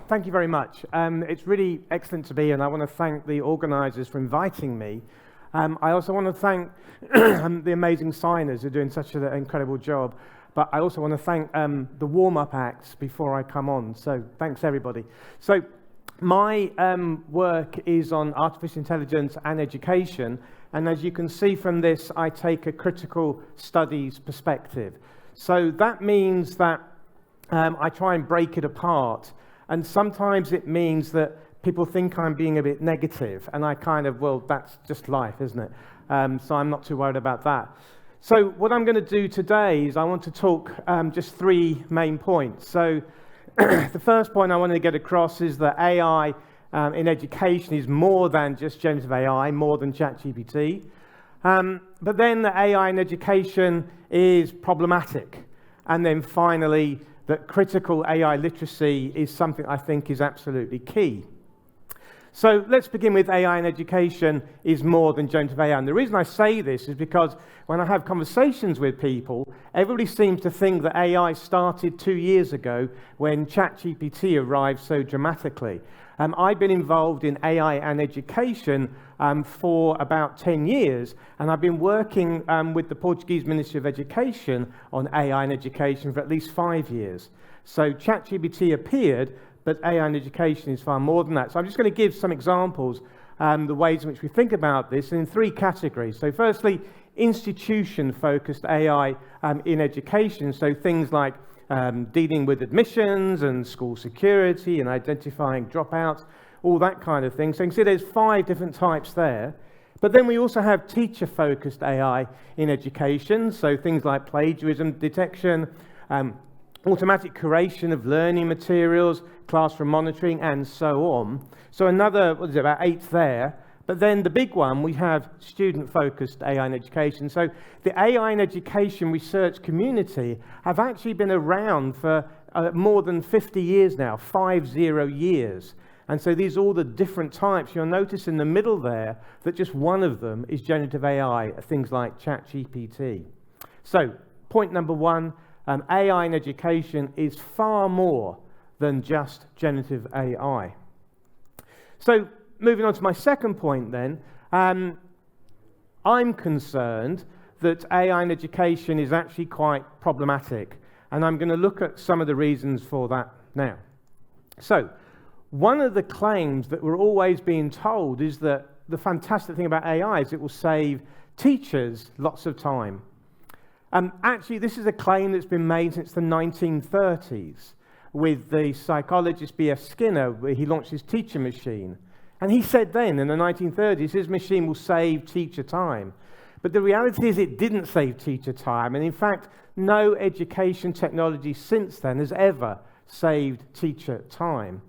thank you very much. It's really excellent to be here, and I want to thank the organisers for inviting me. I also want to thank the amazing signers who are doing such an incredible job. But I also want to thank the warm-up acts before I come on. So thanks, everybody. So my work is on artificial intelligence and education. And as you can see from this, I take a critical studies perspective. So that means that I try and break it apart. And sometimes it means that people think I'm being a bit negative. And I kind of, well, that's just life, isn't it? So I'm not too worried about that. So what I'm going to do today is I want to talk just three main points. So the first point I want to get across is that AI in education is more than just generative AI, more than ChatGPT. But then the AI in education is problematic. And then finally, that critical AI literacy is something I think is absolutely key. So let's begin with AI in education is more than generative AI. And the reason I say this is because when I have conversations with people, everybody seems to think that AI started 2 years ago when ChatGPT arrived so dramatically. I've been involved in AI and education for about 10 years, and I've been working with the Portuguese Ministry of Education on AI and education for at least 5 years. So ChatGPT appeared, but AI in education is far more than that. So I'm just going to give some examples, the ways in which we think about this in three categories. So firstly, institution-focused AI in education. So things like dealing with admissions and school security and identifying dropouts, all that kind of thing. So you can see there's 5 different types there. But then we also have teacher-focused AI in education. So things like plagiarism detection, automatic curation of learning materials, classroom monitoring, and so on. So another, what is it, about 8 there. But then the big one, we have student-focused AI in education. So the AI in education research community have actually been around for more than 50 years now, 50 years. And so these are all the different types. You'll notice in the middle there that just one of them is generative AI, things like ChatGPT. So point number 1, AI in education is far more than just generative AI. So moving on to my second point then, I'm concerned that AI in education is actually quite problematic, and I'm going to look at some of the reasons for that now. So one of the claims that we're always being told is that the fantastic thing about AI is it will save teachers lots of time. Actually, this is a claim that's been made since the 1930s with the psychologist B.F. Skinner, where he launched his teacher machine. And he said then, in the 1930s, his machine will save teacher time. But the reality is it didn't save teacher time. And in fact, no education technology since then has ever saved teacher time.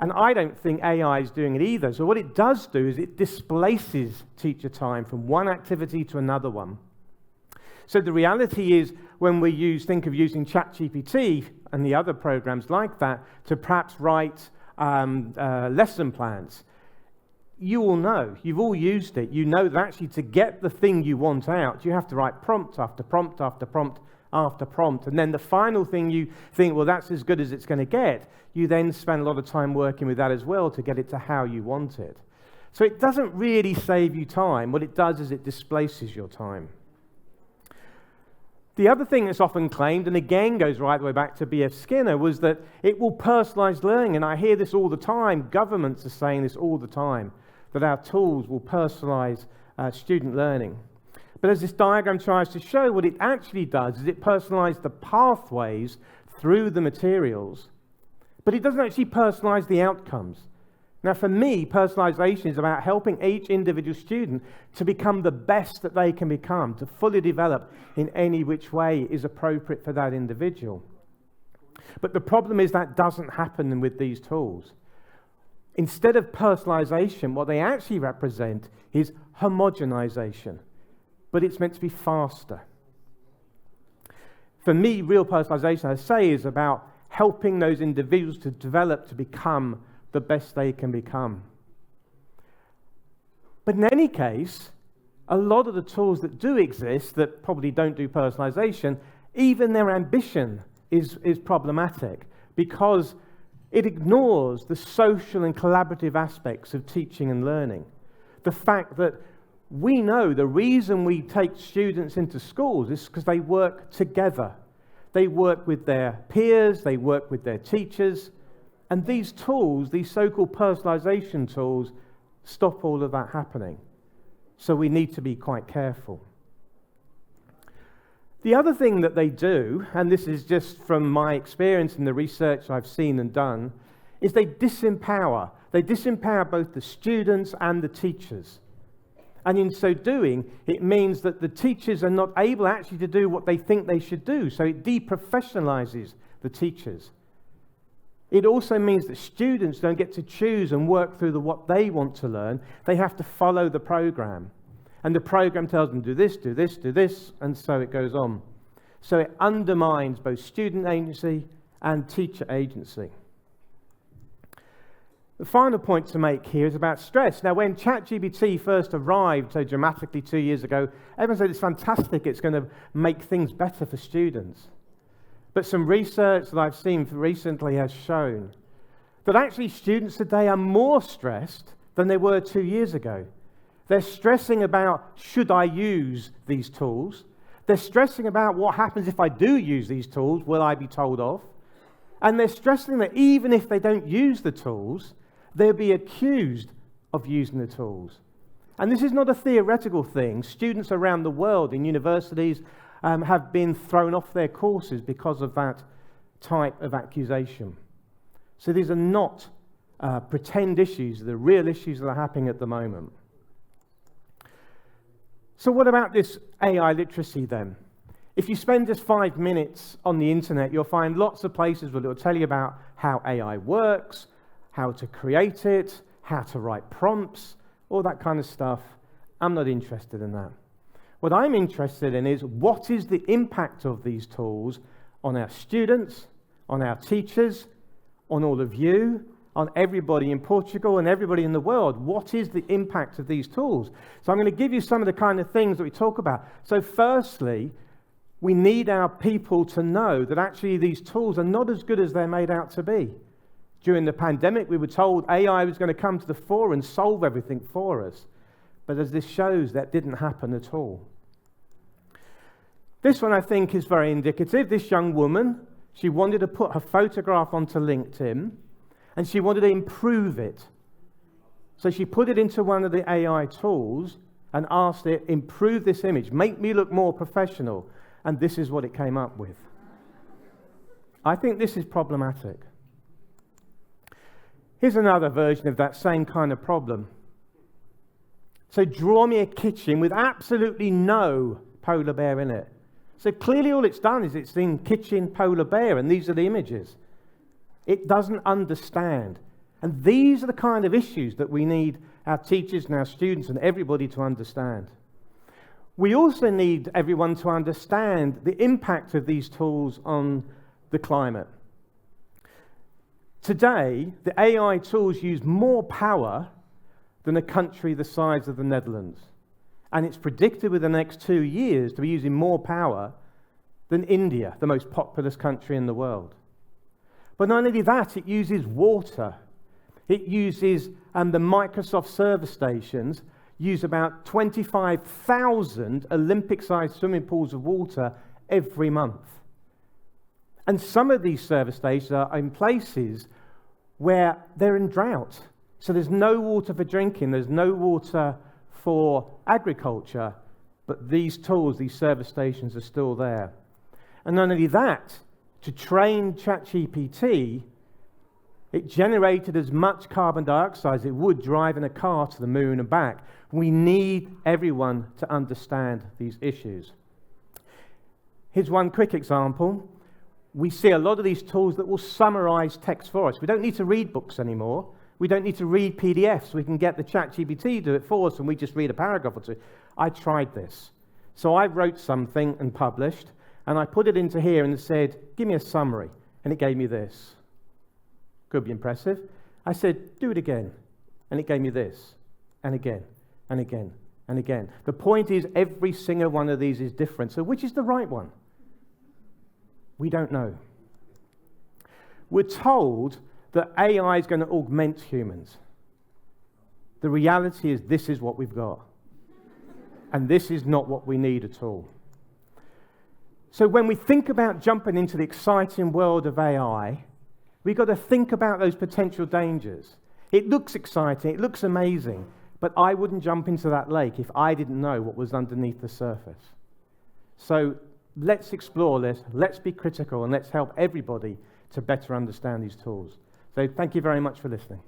And I don't think AI is doing it either. So what it does do is it displaces teacher time from one activity to another one. So the reality is when we think of using ChatGPT and the other programs like that to perhaps write lesson plans, you all know, you've all used it, you know that actually to get the thing you want out, you have to write prompt after prompt after prompt after prompt. And then the final thing you think, well, that's as good as it's going to get, you then spend a lot of time working with that as well to get it to how you want it. So it doesn't really save you time. What it does is it displaces your time. The other thing that's often claimed, and again goes right the way back to B.F. Skinner, was that it will personalize learning. And I hear this all the time. Governments are saying this all the time, that our tools will personalize student learning. But as this diagram tries to show, what it actually does is it personalizes the pathways through the materials, but it doesn't actually personalize the outcomes. Now, for me, personalization is about helping each individual student to become the best that they can become, to fully develop in any which way is appropriate for that individual. But the problem is that doesn't happen with these tools. Instead of personalization, what they actually represent is homogenization, but it's meant to be faster. For me, real personalization, I say, is about helping those individuals to develop to become the best they can become. But in any case, a lot of the tools that do exist that probably don't do personalization, even their ambition is problematic, because It ignores the social and collaborative aspects of teaching and learning. The fact that we know the reason we take students into schools is because they work together. They work with their peers, they work with their teachers, and these tools, these so-called personalization tools, stop all of that happening. So we need to be quite careful. The other thing that they do, and this is just from my experience in the research I've seen and done, is they disempower. They disempower both the students and the teachers. And in so doing, it means that the teachers are not able actually to do what they think they should do. So it deprofessionalizes the teachers. It also means that students don't get to choose and work through what they want to learn. They have to follow the program. And the program tells them, do this, do this, do this, and so it goes on. So it undermines both student agency and teacher agency. The final point to make here is about stress. Now, when ChatGPT first arrived so dramatically 2 years ago, everyone said it's fantastic, it's going to make things better for students. But some research that I've seen recently has shown that actually students today are more stressed than they were 2 years ago. They're stressing about, should I use these tools? They're stressing about what happens if I do use these tools, will I be told off? And they're stressing that even if they don't use the tools, they'll be accused of using the tools. And this is not a theoretical thing. Students around the world in universities have been thrown off their courses because of that type of accusation. So these are not pretend issues, they're real issues that are happening at the moment. So what about this AI literacy then? If you spend just 5 minutes on the internet, you'll find lots of places where it will tell you about how AI works, how to create it, how to write prompts, all that kind of stuff. I'm not interested in that. What I'm interested in is what is the impact of these tools on our students, on our teachers, on all of you, on everybody in Portugal and everybody in the world. What is the impact of these tools? So I'm going to give you some of the kind of things that we talk about. So firstly, we need our people to know that actually these tools are not as good as they're made out to be. During the pandemic, we were told AI was going to come to the fore and solve everything for us. But as this shows, that didn't happen at all. This one I think is very indicative. This young woman, she wanted to put her photograph onto LinkedIn, and she wanted to improve it. So she put it into one of the AI tools and asked it, improve this image, make me look more professional. And this is what it came up with. I think this is problematic. Here's another version of that same kind of problem. So draw me a kitchen with absolutely no polar bear in it. So clearly all it's done is it's in kitchen polar bear, and these are the images. It doesn't understand. And these are the kind of issues that we need our teachers and our students and everybody to understand. We also need everyone to understand the impact of these tools on the climate. Today, the AI tools use more power than a country the size of the Netherlands. And it's predicted within the next 2 years to be using more power than India, the most populous country in the world. But not only that, it uses water. It uses, the Microsoft server stations use about 25,000 Olympic-sized swimming pools of water every month. And some of these server stations are in places where they're in drought. So there's no water for drinking, there's no water for agriculture, but these tools, these server stations are still there. And not only that, to train ChatGPT, it generated as much carbon dioxide as it would driving a car to the moon and back. We need everyone to understand these issues. Here's one quick example. We see a lot of these tools that will summarize text for us. We don't need to read books anymore. We don't need to read PDFs. We can get the ChatGPT to do it for us, and we just read a paragraph or two. I tried this. So I wrote something and published, and I put it into here and said, give me a summary. And it gave me this. Could be impressive. I said, do it again. And it gave me this. And again, and again, and again. The point is, every single one of these is different. So which is the right one? We don't know. We're told that AI is going to augment humans. The reality is this is what we've got. And this is not what we need at all. So when we think about jumping into the exciting world of AI, we've got to think about those potential dangers. It looks exciting, it looks amazing, but I wouldn't jump into that lake if I didn't know what was underneath the surface. So let's explore this, let's be critical, and let's help everybody to better understand these tools. So thank you very much for listening.